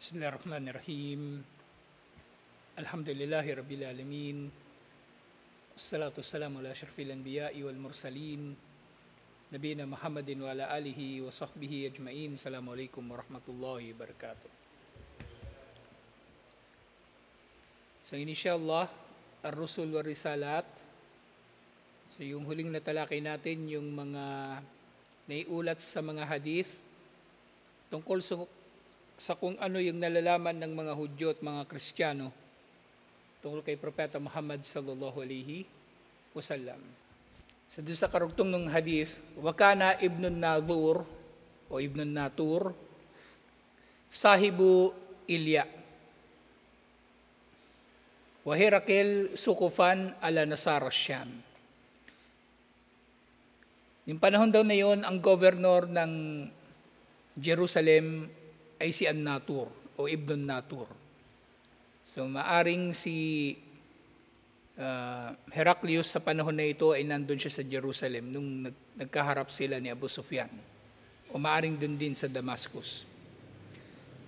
Bismillahirrahmanirrahim. Alhamdulillahi Rabbil Alamin. Wassalatu wassalamu ala asyrafil anbiya'i wal mursalin. Nabiyina Muhammadin wa ala alihi wa sahbihi ajma'in. Assalamualaikum warahmatullahi wabarakatuh. So insyaAllah, Ar-Rusul wa Risalat. So yung huling natalakay natin, yung mga naiulat sa mga hadith tungkol sa kung ano yung nalalaman ng mga Hudyo at mga Kristiyano tungkol kay Propeta Muhammad sallallahu alaihi wasallam. So doon sa karugtong ng hadith, wakana ibnun Nadur o ibnun Natur, sahibu Ilya, wa Herakil sukufan ala Nasara Syam. Yung panahon daw na yon, ang governor ng Jerusalem ay si An-Natur o Ibn Natur. So maaring si Heraclius sa panahon na ito ay nandun siya sa Jerusalem nung nagkaharap sila ni Abu Sufyan. O maaring dun din sa Damascus.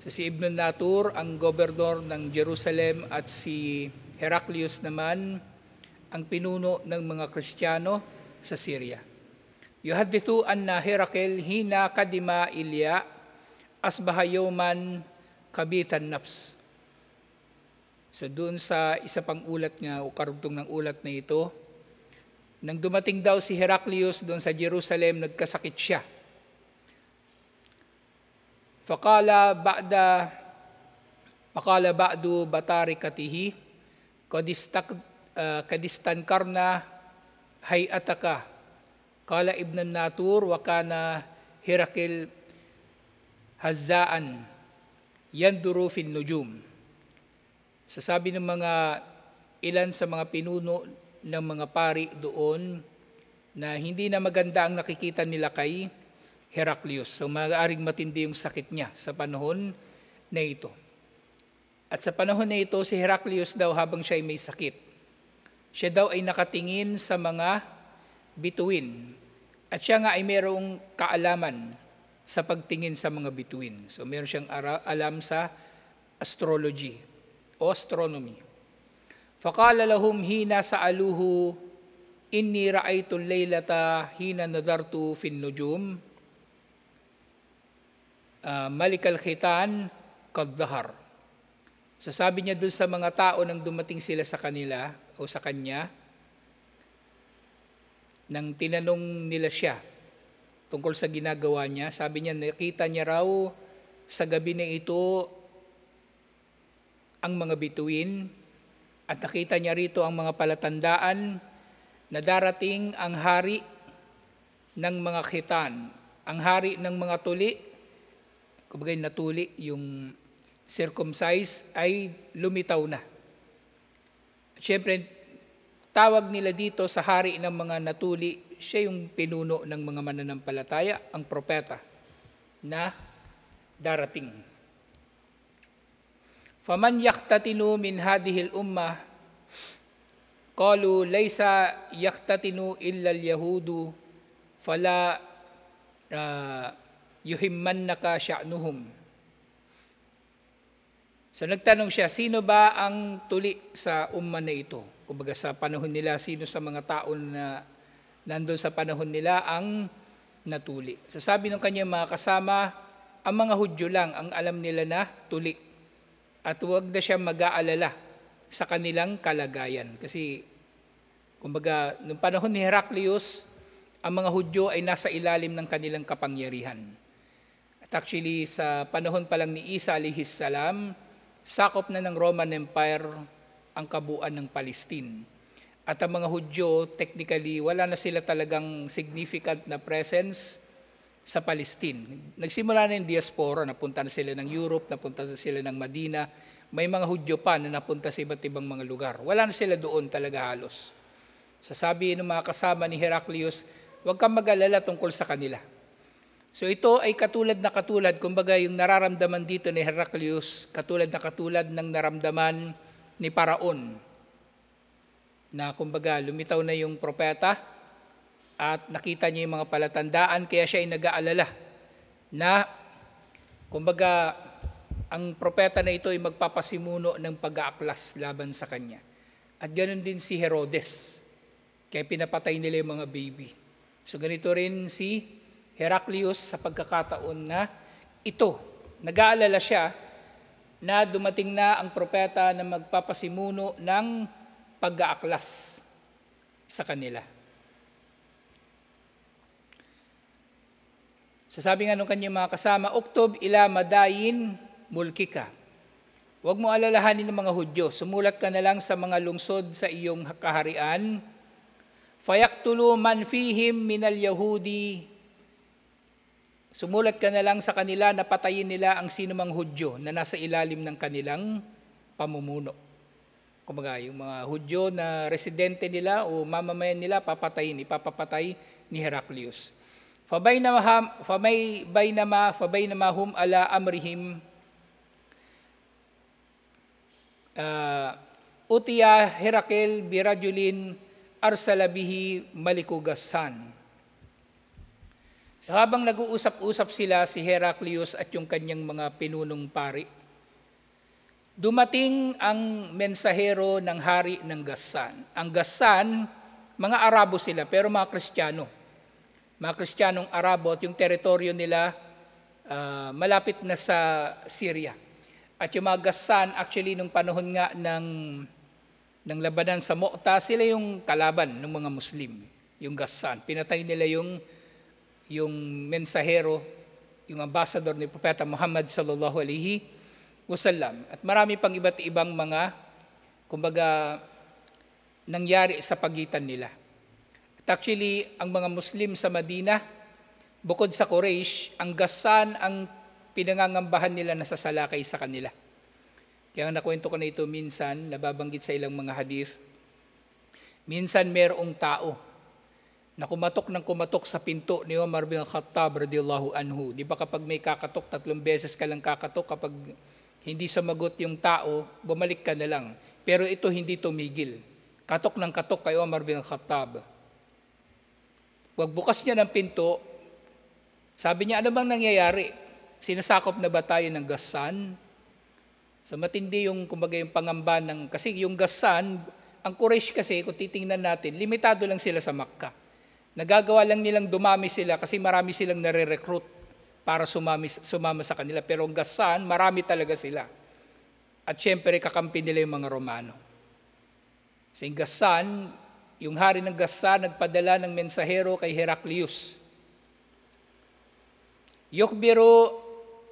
So si Ibn Natur ang gobernador ng Jerusalem at si Heraclius naman ang pinuno ng mga Kristiyano sa Syria. Yuhadithu anna Herakil hina kadima Ilya asbaha yawman kabitan nafs. So doon sa isa pang ulat nga o karugtong ng ulat na ito, nang dumating daw si Heraclius doon sa Jerusalem, nagkasakit siya. Faqala ba'du batarikatihi kadistankarna hayataka. Qala Ibn Natur wa kana Herakil Hazzaan yanduru fin nujum. Sasabi ng mga ilan sa mga pinuno ng mga pari doon na hindi na maganda ang nakikita nila kay Heraclius. So maaaring matindi yung sakit niya sa panahon na ito. At sa panahon na ito, si Heraclius daw habang siya ay may sakit, siya daw ay nakatingin sa mga bituin. At siya nga ay mayroong kaalaman sa pagtingin sa mga bituin. So meron siyang alam sa astrology o astronomy. Faqala lahum hina sa'aluhu inni ra'aytu al-laylata hina nadartu fin nujum malikal khitan kad-dhahar. So sabi niya doon sa mga tao nang dumating sila sa kanila o sa kanya, nang tinanong nila siya tungkol sa ginagawa niya, sabi niya nakita niya raw sa gabi na ito ang mga bituin at nakita niya rito ang mga palatandaan na darating ang hari ng mga khitan, ang hari ng mga tuli, kumbaga natuli, yung circumcised ay lumitaw na. At syempre, tawag nila dito sa hari ng mga natuli, siya yung pinuno ng mga mananampalataya, ang propeta na darating. Faman yaqtatinu min hadhihi al-ummah qalu laysa yaqtatinu illa al-yahudu fala yuhimmannaka sya'nuhum. So nagtanong siya, sino ba ang tuli sa umma na ito? Kumbaga sa panahon nila, sino sa mga tao na nandun sa panahon nila ang natuli? Sasabi ng kanyang mga kasama, ang mga Hudyo lang ang alam nila na tuli. At huwag na siya mag-aalala sa kanilang kalagayan. Kasi, kumbaga, noong panahon ni Heraclius, ang mga Hudyo ay nasa ilalim ng kanilang kapangyarihan. At actually, sa panahon pa lang ni Isa alayhis salam, sakop na ng Roman Empire ang kabuuan ng Palestine. At ang mga Hudyo, technically, wala na sila talagang significant na presence sa Palestine. Nagsimula na yung diaspora, napunta na sila ng Europe, napunta na sila ng Medina. May mga Hudyo pa na napunta sa iba't ibang mga lugar. Wala na sila doon talaga halos. Sasabi ng mga kasama ni Heraclius, huwag kang mag-alala tungkol sa kanila. So ito ay katulad, kumbaga yung nararamdaman dito ni Heraclius, katulad ng naramdaman ni Paraon, na kumbaga lumitaw na yung propeta at nakita niya yung mga palatandaan, kaya siya ay nag-aalala na kumbaga ang propeta na ito ay magpapasimuno ng pag-aaklas laban sa kanya. At ganoon din si Herodes, kaya pinapatay nila yung mga baby. So ganito rin si Heraclius sa pagkakataon na ito, nag-aalala siya na dumating na ang propeta na magpapasimuno ng pag-aaklas sa kanila. Sasabi nga nung kanyang mga kasama, "Uktob ila madayin mulkika." Huwag mo alalahanin ng mga Hudyo, sumulat ka na lang sa mga lungsod sa iyong kaharian. "Fayaktulu man fihim minal Yahudi." Sumulat ka na lang sa kanila na patayin nila ang sinumang Hudyo na nasa ilalim ng kanilang pamumuno. Kumbaga, yung mga Hudyo na residente nila o mamamayan nila, ipapapatay ni Heraclius. Fabaynamahum ala amrihim utiya Herakel birajulin arsalabihi malikugasan. So habang nag-uusap-usap sila si Heraclius at yung kanyang mga pinunong pari, dumating ang mensahero ng hari ng Gassan. Ang Gassan, mga Arabo sila pero mga Kristiyano. Mga Kristiyanong Arabo at yung teritoryo nila malapit na sa Syria. At yung mga Gassan, actually nung panahon nga ng labanan sa Mu'tah, sila yung kalaban ng mga Muslim, yung Gassan. Pinatay nila yung mensahero, yung ambassador ni Propeta Muhammad sallallahu alaihi wasallam. At marami pang iba't ibang mga, kumbaga, nangyari sa pagitan nila. At actually, ang mga Muslim sa Madina, bukod sa Quraysh, ang Gassan ang pinangangambahan nila na sasalakay sa kanila. Kaya nakwento ko na ito minsan, nababanggit sa ilang mga hadith. Minsan merong tao na kumatok sa pinto ni Umar bin Khattab radiyallahu anhu. Di ba kapag may kakatok, 3 beses ka lang kakatok, kapag hindi sumagot yung tao, bumalik ka na lang. Pero ito hindi tumigil. Katok ng katok kay Umar bin Khattab. Pagbukas niya ng pinto, sabi niya, "Ano bang nangyayari? Sinasakop na ba tayo ng Gassan?" So matindi yung, kumbaga, yung pangamba ng, kasi yung Gassan, ang Quraysh kasi, kung titingnan natin, limitado lang sila sa Makkah. Nagagawa lang nilang dumami sila kasi marami silang nare-recruit para sumama sa kanila. Pero ang Gassan, marami talaga sila. At syempre, kakampi nila yung mga Romano. So yung Gassan, yung hari ng Gassan, nagpadala ng mensahero kay Heraclius. Yukbiru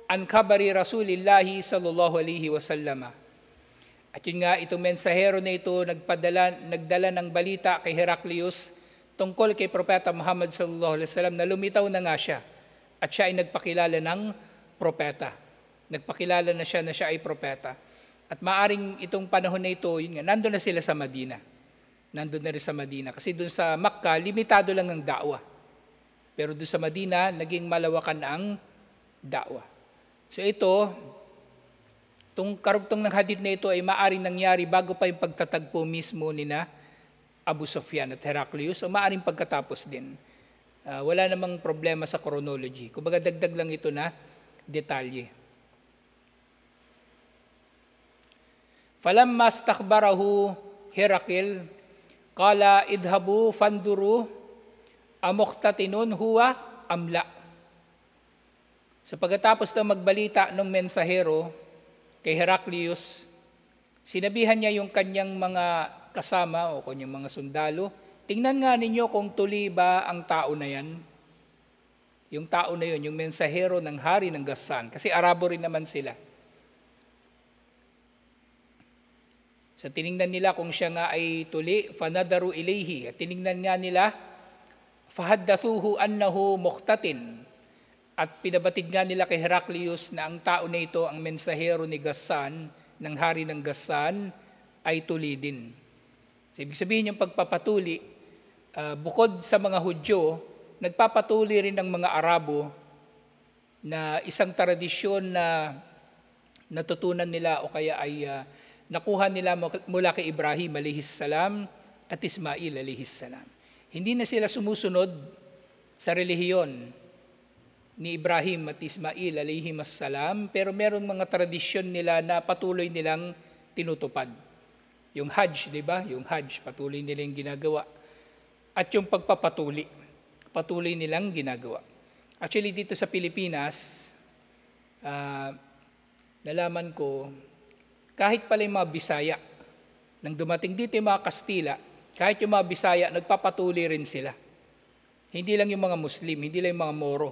an kabari Rasulillahi sallallahu alaihi wasallama. At yun nga, itong mensahero na ito, nagdala ng balita kay Heraclius tungkol kay Propeta Muhammad sallallahu alaihi wasallam na lumitaw na nga siya. At siya ay nagpakilala ng propeta. Nagpakilala na siya ay propeta. At maaring itong panahon na ito, yun nga, nandun na sila sa Madina. Nandun na rin sa Madina. Kasi doon sa Makkah, limitado lang ang da'wa. Pero doon sa Madina, naging malawakan ang da'wa. So itong karugtong ng hadith na ito ay maaring nangyari bago pa yung pagtatagpo mismo ni na Abu Sufyan at Heraclius, o maaring pagkatapos din. Wala namang problema sa chronology. Kumbaga dagdag lang ito na detalye. Falamma stakhbarahu Herakil, qala idhabu fanduru amukhtatinun huwa amla. So pagkatapos na magbalita ng mensahero kay Heraclius, sinabihan niya yung kanyang mga kasama o kanyang mga sundalo, tingnan nga ninyo kung tuli ba ang tao na yan. Yung tao na yun, yung mensahero ng hari ng Gassan, kasi Arabo rin naman sila. So tiningnan nila kung siya nga ay tuli, fanadaru ilayhi, at tiningnan nga nila, fahaddathuhu annahu mukhtatin, at pinabatid nga nila kay Heraclius na ang tao na ito, ang mensahero ni Gassan, ng hari ng Gassan, ay tuli din. So, ibig sabihin yung pagpapatuli, bukod sa mga Hudyo, nagpapatuli rin ng mga Arabo na isang tradisyon na natutunan nila o kaya ay nakuha nila mula kay Ibrahim alayhis salam at Ismail alayhis salam. Hindi na sila sumusunod sa relihiyon ni Ibrahim at Ismail alayhim assalam, pero meron mga tradisyon nila na patuloy nilang tinutupad. Yung Hajj, di ba? Yung Hajj, patuloy nilang ginagawa. At yung pagpapatuli, patuloy nilang ginagawa. Actually, dito sa Pilipinas, nalaman ko, kahit pala yung mga Bisaya, nang dumating dito yung mga Kastila, kahit yung mga Bisaya, nagpapatuli rin sila. Hindi lang yung mga Muslim, hindi lang yung mga Moro.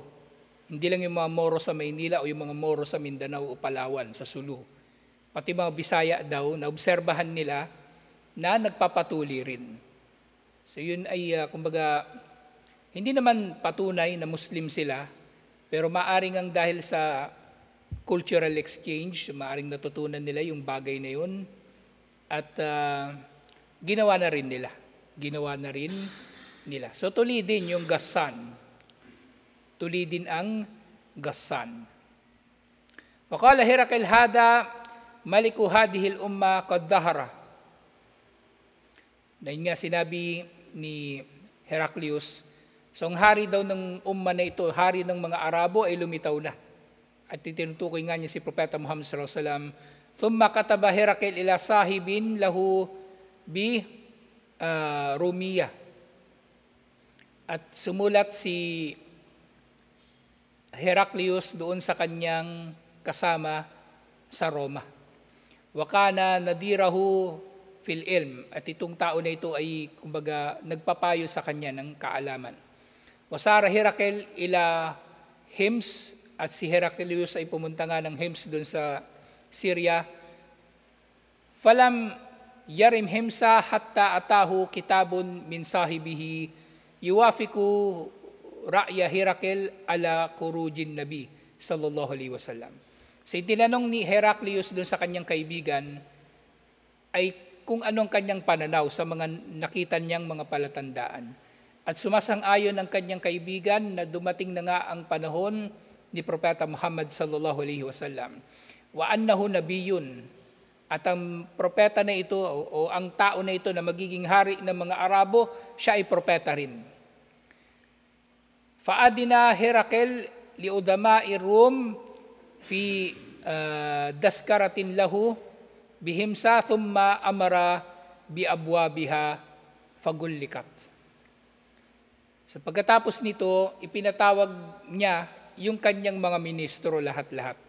Hindi lang yung mga Moro sa Maynila o yung mga Moro sa Mindanao o Palawan, sa Sulu. Pati mga Bisaya daw, naobserbahan nila na nagpapatuli rin. So yun ay, kumbaga, hindi naman patunay na Muslim sila, pero maaring ang dahil sa cultural exchange, maaring natutunan nila yung bagay na yun, at ginawa na rin nila. Ginawa na rin nila. So tuli din yung Gassan. Tuli din ang Gassan. Waqala Herakl hada maliku hadihil umma qad dahara. Na yun nga sinabi ni Heraclius, so ang hari daw ng umma na ito, hari ng mga Arabo ay lumitaw na. At tinutukoy nga niya si Propeta Muhammad sallallahu alaihi wasallam, thumma kataba Herakl ila sahibin lahu bi Rumiya. At sumulat si Heraclius doon sa kanyang kasama sa Roma. Wakana nadirahu fil ilm. At itong tao na ito ay kumbaga nagpapayo sa kanya ng kaalaman. Wasara Herakl ila Hims, at si Heraclius ay pumunta nga ng Hims doon sa Syria. Falam yarim Himsa hatta atahu kitabun min sahibihi yuwafiku ra'ya Herakl ala kurujin Nabi sallallahu alaihi wasallam. So tinanong ni Heraclius doon sa kanyang kaibigan ay kung anong kanyang pananaw sa mga nakita niyang mga palatandaan. At sumasang-ayon ang kanyang kaibigan na dumating na nga ang panahon ni Propeta Muhammad sallallahu alaihi wasallam. Wa annahu nabiyyun. At ang propeta na ito o ang tao na ito na magiging hari ng mga Arabo, siya ay propeta rin. Faadina Herakl liudama'i Rum fi daskaratin lahu bihimsa thumma amara bi abwabiha fagullikat. So pagkatapos nito, ipinatawag niya yung kanyang mga ministro lahat-lahat.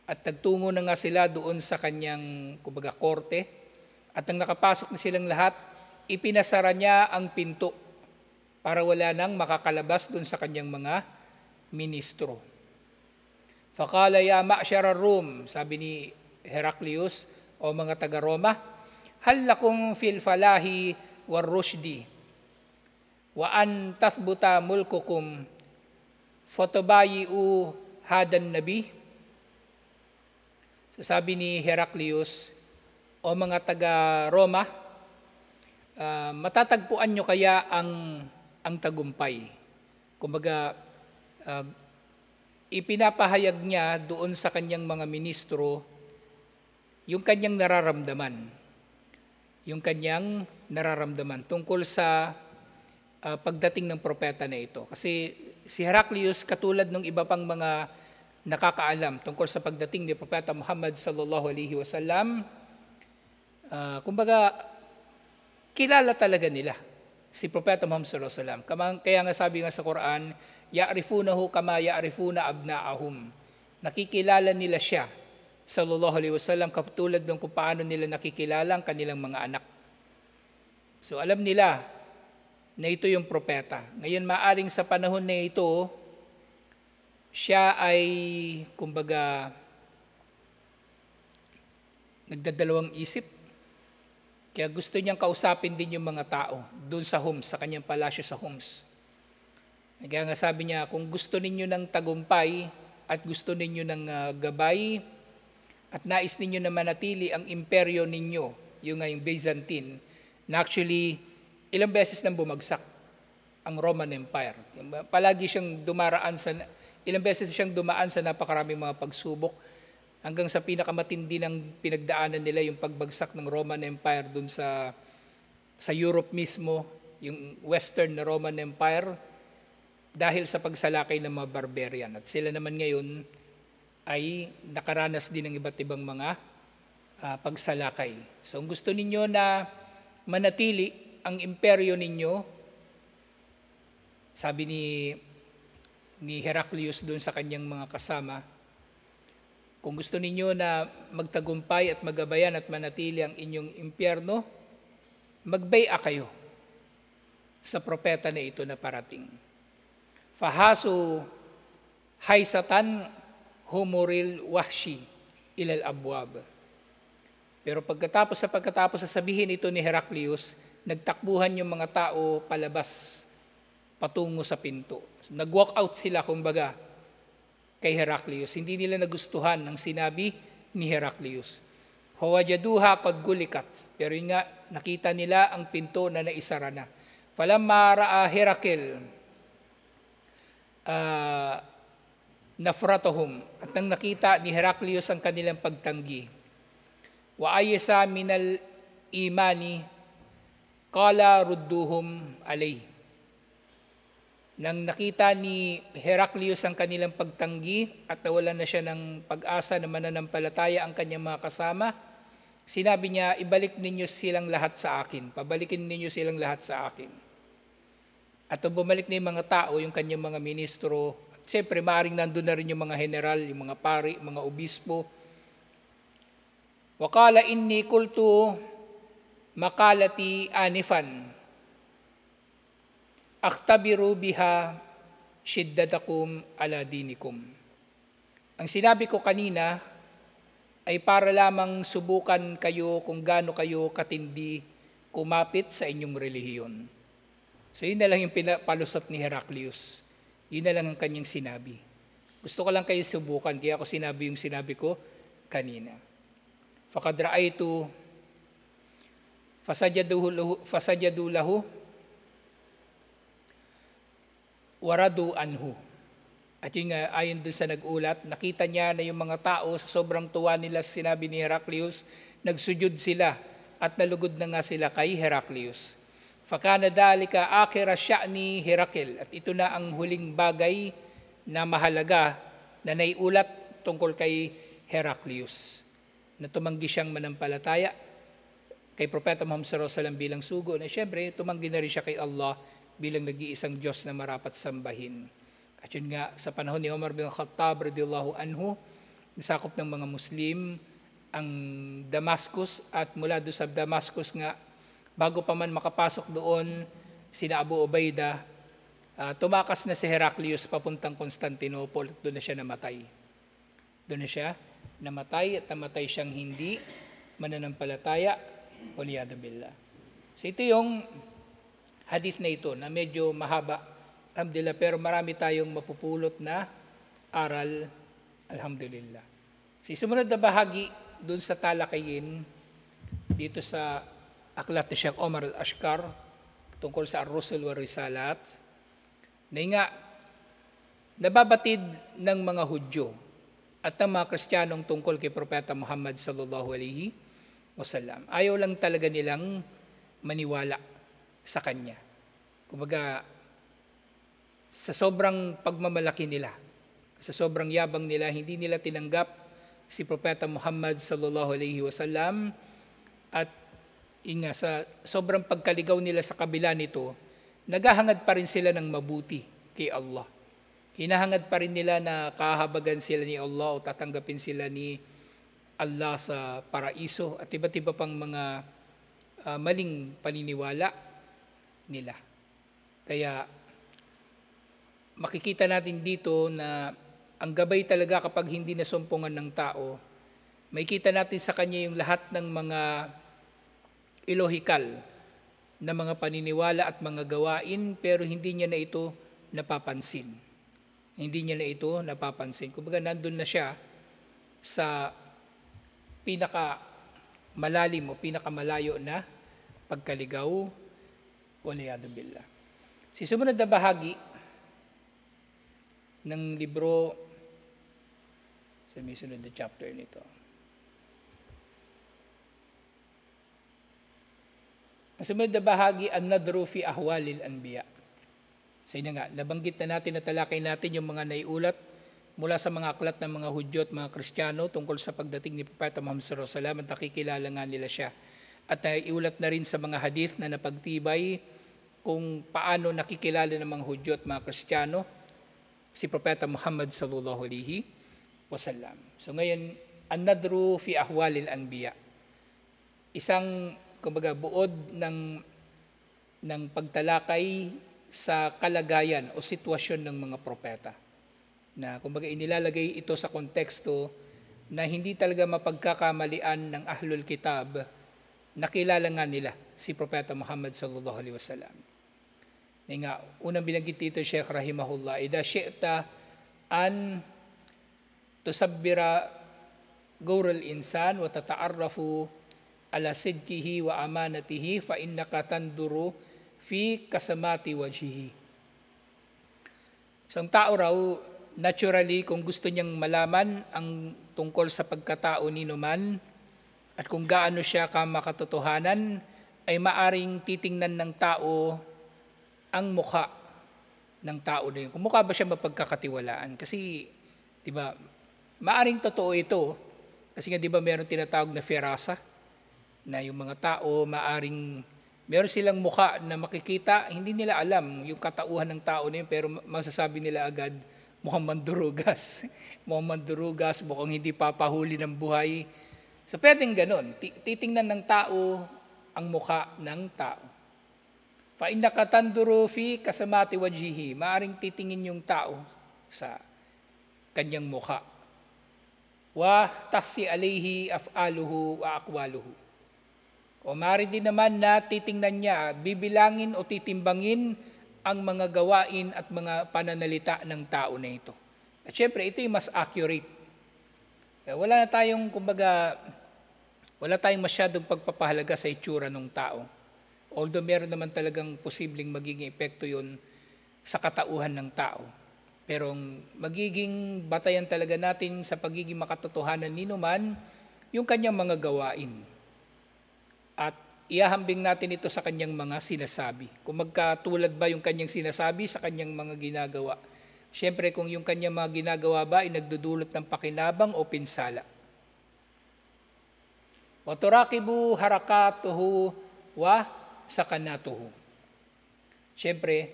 At nagtungo na nga sila doon sa kanyang kumbaga korte. At nang nakapasok na silang lahat, ipinasara niya ang pinto para wala nang makakalabas doon sa kanyang mga ministro. Faqala ya ma'syar ar-Rum, sabi ni Heraclius, o mga taga-Roma, hal lakum fil falahi war rushdi wa an tathbuta mulkukum fotobayi'u hadan nabi. So sabi ni Heraclius, o mga taga-Roma, matatagpuan nyo kaya ang tagumpay. Kumbaga, ipinapahayag niya doon sa kanyang mga ministro yung kanyang nararamdaman. Yung kanyang nararamdaman tungkol sa pagdating ng propeta na ito. Kasi si Heraclius, katulad ng iba pang mga nakakaalam tungkol sa pagdating ni Propeta Muhammad sallallahu alaihi wasallam, kumbaga, kilala talaga nila si Propeta Muhammad sallallahu alaihi wasallam. Kaya nga sabi nga sa Quran, ya'rifunahu kama ya'rifuna abna'ahum. Nakikilala nila siya sallallahu alaihi wasallam katulad ng kung paano nila nakikilala ang kanilang mga anak. So alam nila na ito yung propeta. Ngayon maaring sa panahon na ito, siya ay, kumbaga, nagdadalawang isip. Kaya gusto niyang kausapin din yung mga tao doon sa Homs, sa kanyang palasyo sa Homs. Kaya nga sabi niya, kung gusto ninyo ng tagumpay at gusto ninyo ng gabay at nais ninyo na manatili ang imperyo ninyo, yung ngayong Byzantine, na actually, ilang beses nang bumagsak ang Roman Empire. Palagi siyang ilang beses siyang dumaan sa napakaraming mga pagsubok hanggang sa pinakamatindi ng pinagdaanan nila yung pagbagsak ng Roman Empire dun sa Europe mismo, yung Western na Roman Empire. dahil sa pagsalakay ng mga barbarian. At sila naman ngayon ay nakaranas din ng iba't ibang mga pagsalakay. So kung gusto ninyo na manatili ang imperyo ninyo, sabi ni Heraclius doon sa kanyang mga kasama, kung gusto ninyo na magtagumpay at magabayan at manatili ang inyong impyerno, magbaya kayo sa propeta na ito na parating. Fahasu haysatan humuril wahshi ilal abwab. Pero pagkatapos sa sabihin ito ni Heraclius, nagtakbuhan yung mga tao palabas patungo sa pinto. Nag-walk out sila kumbaga kay Heraclius. Hindi nila nagustuhan ang sinabi ni Heraclius. Hawajaduha qad gulikat. Pero yun nga, nakita nila ang pinto na naisara na. Falamma ra'a Herakil nafratuhum. At nang nakita ni Heraclius ang kanilang pagtanggi. Wa ayasa minal imani qala rudduhum alay. Nang nakita ni Heraclius ang kanilang pagtanggi at nawalan na siya ng pag-asa na mananampalataya ang kanyang mga kasama, sinabi niya, ibalik ninyo silang lahat sa akin. Pabalikin ninyo silang lahat sa akin. At nung bumalik na yung mga tao, yung kanyang mga ministro, at siyempre maaaring nandun na rin yung mga general, yung mga pari, mga obispo. Wakala inni kultu makalati anifan. Aktabiru biha shiddatakum ala dinikum. Ang sinabi ko kanina ay para lamang subukan kayo kung gaano kayo katindi kumapit sa inyong relihiyon. So yun na lang yung pinapalusot ni Heraclius. Yun na lang ang kanyang sinabi. Gusto ko lang kayo subukan, kaya ako sinabi yung sinabi ko kanina. Faqad ra'aytu fasajadu lahu waradu anhu. At yun nga, ayon doon sa nag-ulat, nakita niya na yung mga tao sa sobrang tuwa nila sinabi ni Heraclius, nagsujud sila at nalugod na nga sila kay Heraclius. Fakana dalika akira sya'ni Herakil. At ito na ang huling bagay na mahalaga na naiulat tungkol kay Heraclius. Na tumanggi siyang manampalataya kay Propeta Muhammad sallallahu alaihi wasallam bilang sugo. Na siyempre, tumanggi na rin siya kay Allah bilang nag-iisang Diyos na marapat sambahin. At yun nga, sa panahon ni Umar bin Khattab radiyallahu anhu, nasakop ng mga Muslim ang Damascus at mula doon sa Damascus nga, bago pa man makapasok doon, sina Abu Ubaidah, tumakas na si Heraclius papuntang Constantinople at doon na siya namatay. Doon na siya namatay at namatay siyang hindi mananampalataya, waliyadu billah. So ito yung hadith na ito na medyo mahaba, alhamdulillah, pero marami tayong mapupulot na aral, alhamdulillah. So sumunod na bahagi doon sa talakayin dito sa aklat ni Sheikh Omar al-Ashkar tungkol sa Ar-Rusul wa Risalat, na nga nababatid ng mga Hudyo at ng mga Kristiyanong tungkol kay Propeta Muhammad sallallahu alaihi wasallam. Ayaw lang talaga nilang maniwala sa kanya. Kumbaga, sa sobrang pagmamalaki nila, sa sobrang yabang nila, hindi nila tinanggap si Propeta Muhammad sallallahu alaihi wasallam at sa sobrang pagkaligaw nila sa kabila nito, naghahangad pa rin sila ng mabuti kay Allah. Hinahangad pa rin nila na kahabagan sila ni Allah o tatanggapin sila ni Allah sa paraiso at iba't iba pang mga maling paniniwala nila. Kaya makikita natin dito na ang gabay talaga kapag hindi nasumpungan ng tao, makikita natin sa kanya yung lahat ng mga illohikal na mga paniniwala at mga gawain, pero hindi niya na ito napapansin. Hindi niya na ito napapansin. Kumbaga nandun na siya sa pinakamalalim o pinakamalayo na pagkaligaw, waliyadu billah. Si sumunod na bahagi ng libro, sa may sunod na chapter nito. Ang sumunod na bahagi, an-nadru fi ahwalil anbiya. Sa inyo nga, nabanggit na natin at talakay natin yung mga naiulat mula sa mga aklat ng mga Hudyo at mga Kristiyano tungkol sa pagdating ni Propeta Muhammad sallallahu alaihi wasallam at nakikilala nga nila siya. At naiulat na rin sa mga hadith na napagtibay kung paano nakikilala ng mga Hudyo at mga Kristiyano si Propeta Muhammad sallallahu alaihi wasallam. So ngayon, an-nadru fi ahwalil anbiya. Isang kumbaga buod ng pagtalakay sa kalagayan o sitwasyon ng mga propeta. Na kumbaga inilalagay ito sa konteksto na hindi talaga mapagkakamalian ng ahlul kitab na kilala nga nila si Propeta Muhammad sallallahu alaihi wasallam. Nga, unang binanggit dito Sheikh rahimahullah, idha syi'ta an tusabbira gawral insan wa tata'arrafu ala sidkihi wa amanatihi fa innaka tanduru fi kasamati wajhihi. Isang tao raw, naturally, kung gusto niyang malaman ang tungkol sa pagkatao ni Numan at kung gaano siya kamakatotohanan, ay maaring titingnan ng tao ang mukha ng tao na yun. Kung mukha ba siya mapagkakatiwalaan? Kasi, di ba, maaring totoo ito. Kasi nga, di ba, meron tinatawag na firasa, na yung mga tao maaring meron silang mukha na makikita, hindi nila alam yung katauhan ng tao na yun, pero masasabi nila agad, mukhang mandurugas. Mukhang mandurugas, mukhang hindi papahuli ng buhay. So pwedeng ganon, titingnan ng tao ang mukha ng tao. Fa innaka tanduru fi kasamati wajhihi, maaring titingin yung tao sa kanyang mukha. Wa tahsi alayhi af'aluhu wa aqwaluhu. O maaari din naman na titingnan niya, bibilangin o titimbangin ang mga gawain at mga pananalita ng tao na ito. At syempre, ito yung mas accurate. Wala tayong masyadong pagpapahalaga sa itsura ng tao. Although meron naman talagang posibleng magiging epekto yun sa katauhan ng tao. Pero magiging batayan talaga natin sa pagiging makatotohanan ni Numan yung kanyang mga gawain. At iahambing natin ito sa kanyang mga sinasabi. Kung magkatulad ba yung kanyang sinasabi sa kanyang mga ginagawa. Siyempre kung yung kanyang mga ginagawa ba ay nagdudulot ng pakinabang o pinsala. Wa turaqibu harakatuhu wa sakanatuhu. Siyempre,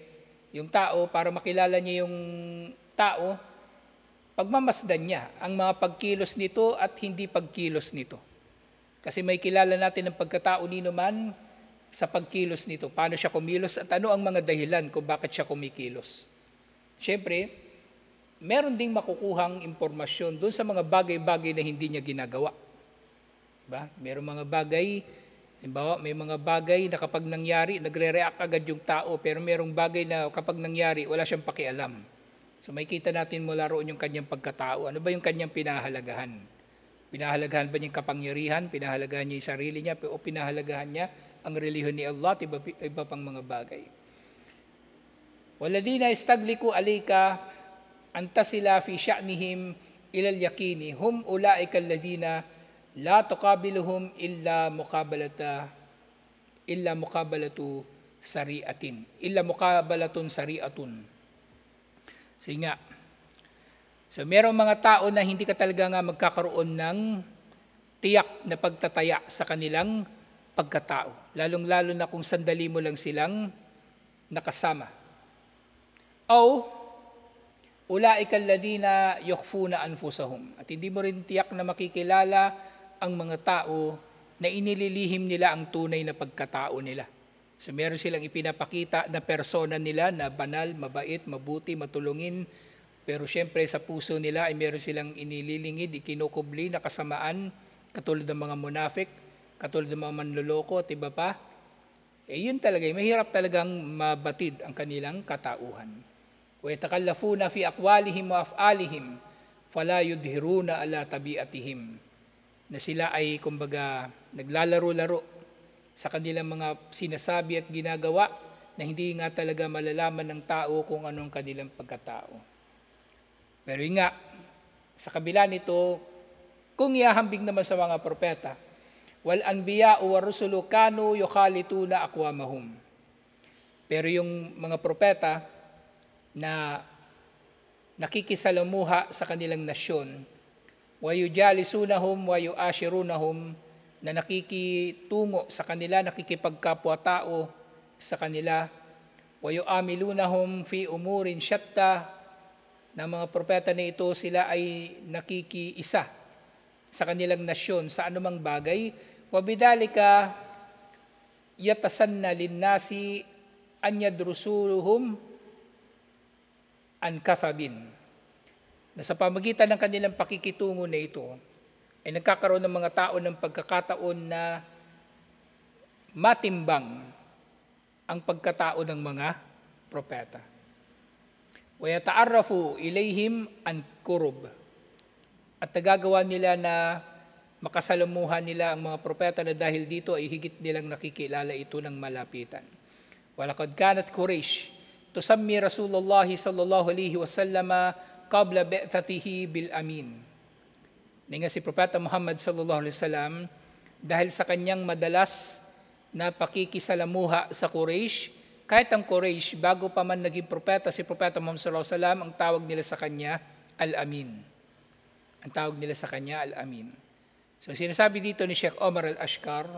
yung tao, para makilala niya yung tao, pagmamasdan niya ang mga pagkilos nito at hindi pagkilos nito. Kasi may kilala natin ang pagkatao ni Numan sa pagkilos nito. Paano siya kumilos at ano ang mga dahilan kung bakit siya kumikilos. Siyempre, meron ding makukuhang impormasyon doon sa mga bagay-bagay na hindi niya ginagawa. Diba? Meron mga bagay, halimbawa, may mga bagay na kapag nangyari, nagre-react agad yung tao, pero merong bagay na kapag nangyari, wala siyang pakialam. So may kita natin mula roon yung kanyang pagkatao. Ano ba yung kanyang pinahalagahan? Pinahalagahan ba niya yung kapangyarihan? Pinahalagahan niya yung sarili niya? O pinahalagahan niya ang relihiyon ni Allah at iba pang mga bagay? Waladina istagliku alayka antasila fi sya'nihim ilal yakini hum ulaika alladina la tuqabiluhum illa muqabalatu sari'atin. Illa muqabalatun sari'atun. Sige nga. So merong mga tao na hindi ka talaga nga magkakaroon ng tiyak na pagtataya sa kanilang pagkatao. Lalong-lalo na kung sandali mo lang silang nakasama. O, ulaika alladina yukhfuna anfusahum. At hindi mo rin tiyak na makikilala ang mga tao na inililihim nila ang tunay na pagkatao nila. So meron silang ipinapakita na persona nila na banal, mabait, mabuti, matulungin, pero siyempre sa puso nila ay meron silang inililingid, ikinukubli na kasamaan, katulad ng mga munafik, katulad ng mga manloloko at iba pa. Yun talaga, mahirap talagang mabatid ang kanilang katauhan. Wa yatakallafuna fi aqwalihim wa af'alihim fala yudhiruna ala tabi'atihim. Na sila ay kumbaga naglalaro-laro sa kanilang mga sinasabi at ginagawa na hindi nga talaga malalaman ng tao kung anong kanilang pagkatao. Pero yun nga, sa kabila nito, kung iahambing naman sa mga propeta, wal anbiya wa rusulu kanu yukhalituna aqwamahum. Pero yung mga propeta, na nakikisalamuha sa kanilang nasyon. Wa yujalisuunahum wa yuashirunahum, na nakikitungo sa kanila, nakikipagkapwa-tao sa kanila. Wa yuamilunahum fi umurin syatta, na mga propeta na ito sila ay nakikiisa sa kanilang nasyon sa anumang bagay. Wa bidalika yatasanna linnasi an yadrusuhum an kafabin, na sa pamagitan ng kanilang pakikitungo na ito ay nagkakaroon ng mga tao ng pagkakataon na matimbang ang pagkatao ng mga propeta. Wa yata'arrafu ilayhim an kurub, at nagagawa nila na makasalamuhan nila ang mga propeta na dahil dito ay higit nilang nakikilala ito ng malapitan. Walaqad kanat Quraysh tusammi Rasulullah sallallahu alaihi wasallam qabla bi'thatihi bil amin. Nga si Propeta Muhammad sallallahu alaihi wasallam, dahil sa kanyang madalas na pakikisalamuha sa Quraysh, kahit ang Quraysh bago pa man naging propeta si Propeta Muhammad sallallahu alaihi wasallam, ang tawag nila sa kanya Al-Amin. Ang tawag nila sa kanya Al-Amin. So sinasabi dito ni Sheikh Omar Al-Ashkar,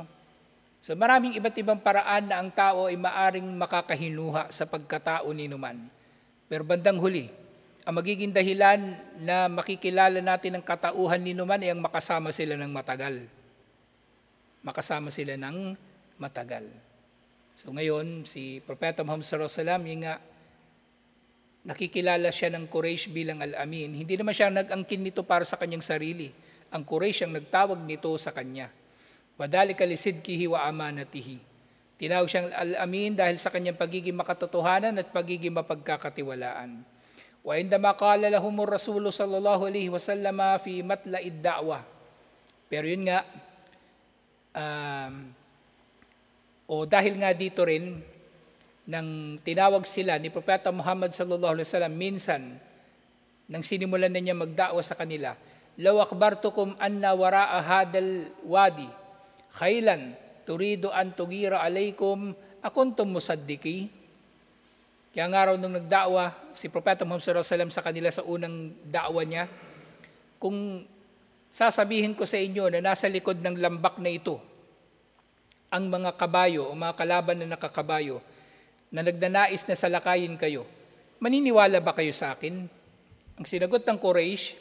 so maraming iba't ibang paraan na ang tao ay maaring makakahinuha sa pagkatao ni numan. Pero bandang huli, ang magiging dahilan na makikilala natin ang katauhan ni numan ay ang makasama sila ng matagal. Makasama sila ng matagal. So ngayon, si Propeta Muhammad sallallahu alaihi wasallam, yung nga, nakikilala siya ng Quraysh bilang Al-Amin. Hindi naman siya nag-angkin nito para sa kanyang sarili. Ang Quraysh ang nagtawag nito sa kanya. Wadhalika lisidkihi wa amanatihi. Tinawag siyang Al-Amin dahil sa kanyang pagiging makatotohanan at pagiging mapagkakatiwalaan. Wa indama qala lahumur Rasul sallallahu alaihi wasallam fi matla'id da'wa. Pero yun nga, dahil nga dito rin, nang tinawag sila ni Propeta Muhammad sallallahu alaihi wasallam minsan, nang sinimulan na niya magda'wa sa kanila, law akhbartukum anna wara'a hadal wadi khailan turidu an tugira alaykum akuntum musaddiki. Kaya nga raw nung nagda'wa si Propeta Muhammad sallallahu alaihi wasallam sa kanila sa unang da'wa niya, kung sasabihin ko sa inyo na nasa likod ng lambak na ito ang mga kabayo o mga kalaban na nakakabayo na nagnanais na salakayin kayo, maniniwala ba kayo sa akin? Ang sinagot ng Quraysh,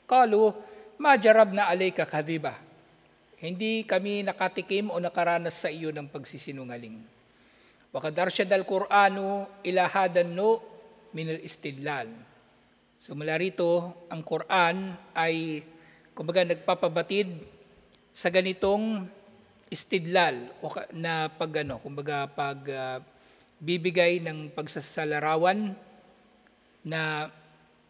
qalu ma jarabna alayka kadhiba. Hindi kami nakatikim o nakaranas sa iyo ng pagsisinungaling. Wa qad arshada al-Qur'anu ila hadan no min al-istidlal. So mula rito, ang Quran ay kumbaga nagpapabatid sa ganitong istidlal o na bibigay ng pagsasalarawan na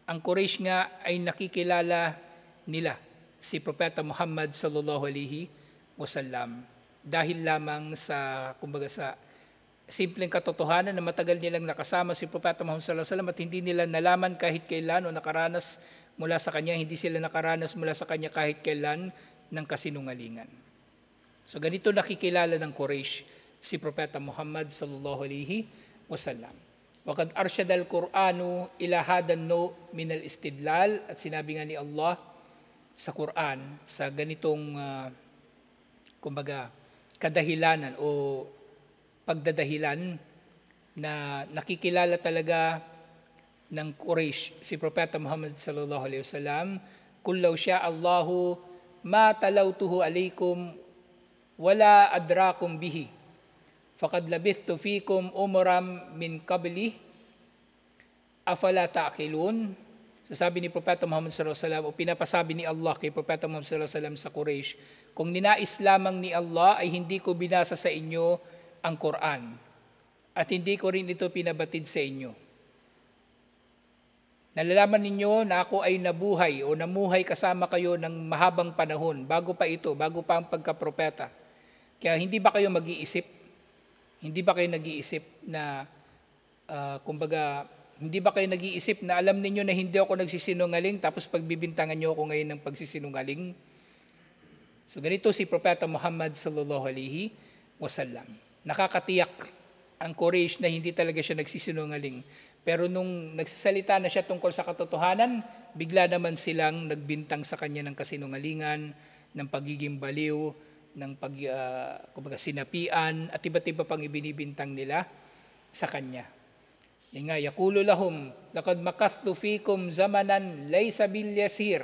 ang Quraysh nga ay nakikilala nila si Propeta Muhammad sallallahu alaihi wasallam dahil lamang sa sa simpleng katotohanan na matagal nilang nakasama si Propeta Muhammad sallallahu alaihi wasallam at hindi nila nalaman kahit kailan o nakaranas mula sa kanya, hindi sila nakaranas mula sa kanya kahit kailan ng kasinungalingan. So ganito nakikilala ng Quraysh si Propeta Muhammad sallallahu alaihi wasallam. Wa qad arshada al-Qur'anu ila hadan no min al-istidlal, at sinabi nga ni Allah sa Quran sa ganitong kadahilanan o pagdadahilan na nakikilala talaga ng Quraysh si Propeta Muhammad sallallahu alaihi wasallam. Kullu sya Allahu ma talawtuhu alaikum wala adrakum bihi faqad labithtu fikum umram min qabli afala ta'qilun. Sasabi ni Propeta Muhammad sallallahu alaihi wasallam o pinapasabi ni Allah kay Propeta Muhammad sallallahu alaihi wasallam sa Quraysh, kung ninais lamang ni Allah ay hindi ko binasa sa inyo ang Quran at hindi ko rin ito pinabatid sa inyo. Nalalaman ninyo na ako ay nabuhay o namuhay kasama kayo ng mahabang panahon bago pa ang pagkapropeta. Kaya hindi ba kayo mag-iisip? Hindi ba kayo nag-iisip na, hindi ba kayo nag-iisip na alam ninyo na hindi ako nagsisinungaling tapos pagbibintangan nyo ako ngayon ng pagsisinungaling? So ganito si Propeta Muhammad sallallahu alaihi wasallam. Nakakatiyak ang Quraysh na hindi talaga siya nagsisinungaling. Pero nung nagsasalita na siya tungkol sa katotohanan, bigla naman silang nagbintang sa kanya ng kasinungalingan, ng pagiging baliw, ng kumbaga sinapian, at iba't iba pang ibinibintang nila sa kanya. Yan nga, yakulo lahum, lakad makathtu fikum zamanan laysa bilyasir,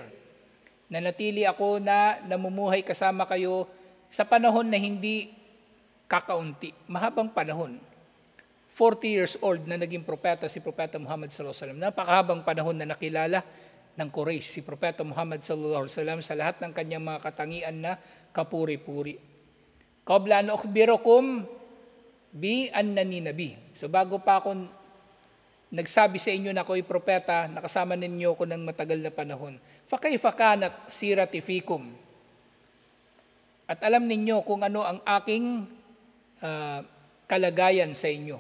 na natili ako na namumuhay kasama kayo sa panahon na hindi kakaunti, mahabang panahon. 40 years old na naging propeta si Propeta Muhammad sallallahu alaihi wasallam. Napakahabang panahon na nakilala ng Quraysh si Propeta Muhammad sallallahu alaihi wasallam sa lahat ng kanyang mga katangian na kapuri-puri. Qabla an ukhbirukum bi annani nabi. So bago pa ako nagsabi sa inyo na ako'y propeta, nakasama ninyo ko ng matagal na panahon. Fa kayfa kanat sirati fikum. At alam ninyo kung ano ang aking kalagayan sa inyo.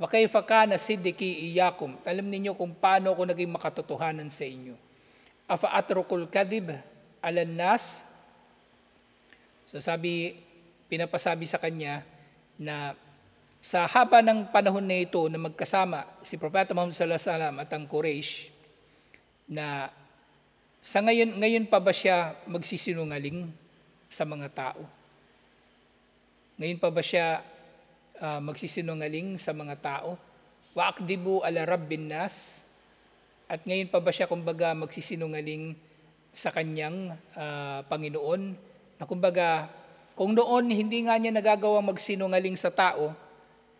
Wa kayfa kana sidqi iyyakum. Alam ninyo kung paano ako naging makatotohanan sa inyo. Afa atrukul kadhib ala nas. So pinapasabi sa kanya na sa haba ng panahon na ito na magkasama si Propeta Muhammad sallallahu alaihi wasallam at ang Quraysh, na sa ngayon pa ba siya magsisinungaling sa mga tao? Ngayon pa ba siya magsisinungaling sa mga tao? Wa akdibu ala rabbin nas. At ngayon pa ba siya kumbaga magsisinungaling sa kanyang Panginoon? Na kumbaga, kung noon hindi nga niya nagagawang magsinungaling sa tao,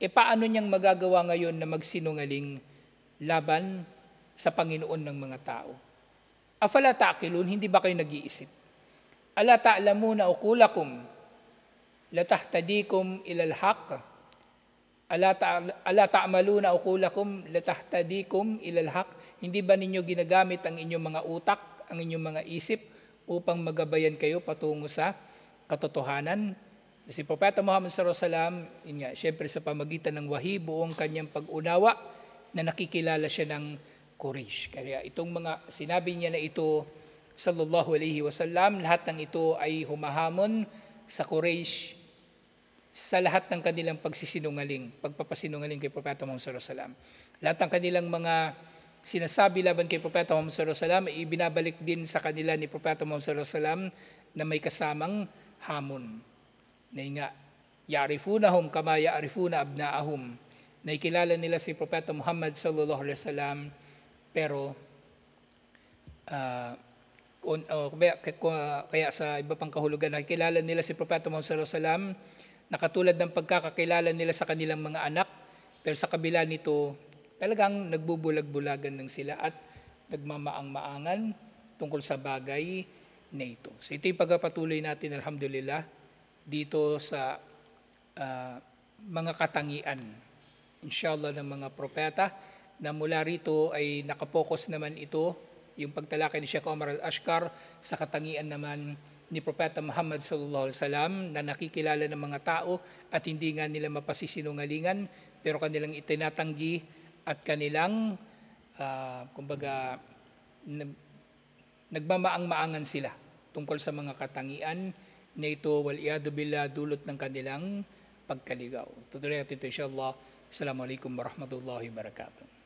paano niyang magagawa ngayon na magsinungaling laban sa Panginoon ng mga tao? Afala taqilun, hindi ba kayo nag-iisip? Ala ta'lamuna uqulakum latahtadikum ilal haqq. Ala ta'maluna uqulakum latahtadikum ilal haqq. Hindi ba ninyo ginagamit ang inyong mga utak, ang inyong mga isip upang magabayan kayo patungo sa katotohanan? Si Propeta Muhammad sallallahu alaihi wasallam, siyempre sa pamagitan ng wahi, buong kanyang pag-unawa na nakikilala siya ng Quraysh. Kaya itong mga sinabi niya na ito, sallallahu alaihi wasallam, lahat ng ito ay humahamon sa Quraysh sa lahat ng kanilang pagpapasinungaling kay Propeta Muhammad sallallahu alaihi wasallam. Lahat ng kanilang mga sinasabi laban kay Propeta Muhammad sallallahu alaihi wasallam, ibinabalik din sa kanila ni Propeta Muhammad sallallahu alaihi wasallam na may kasamang hamon. Na nga, ya'rifunahum kama ya'rifuna abna'ahum. Naikilala nila si Propeta Muhammad sallallahu alaihi wasallam, pero kaya sa iba pang kahulugan, nakikilala nila si Propeta Muhammad sallallahu alaihi wasallam na katulad ng pagkakakilala nila sa kanilang mga anak, pero sa kabila nito, talagang nagbubulag-bulagan ng sila at nagmamaang-maangan tungkol sa bagay na ito. So ito yung pagpapatuloy natin, alhamdulillah, dito sa mga katangian, inshallah, ng mga propeta, na mula rito ay nakapokus naman ito, yung pagtalakay ni Sheikh Omar Al-Ashkar sa katangian naman ni Propeta Muhammad sallallahu alaihi wasallam na nakikilala ng mga tao at hindi nga nila mapasisinungalingan, pero kanilang itinatanggi at kanilang kumbaga nagmamaang-maangan sila tungkol sa mga katangian na ito, wal-iyadu billah, dulot ng kanilang pagkaligaw. Tutuloy natin ito inshallah. Assalamualaikum warahmatullahi wabarakatuh.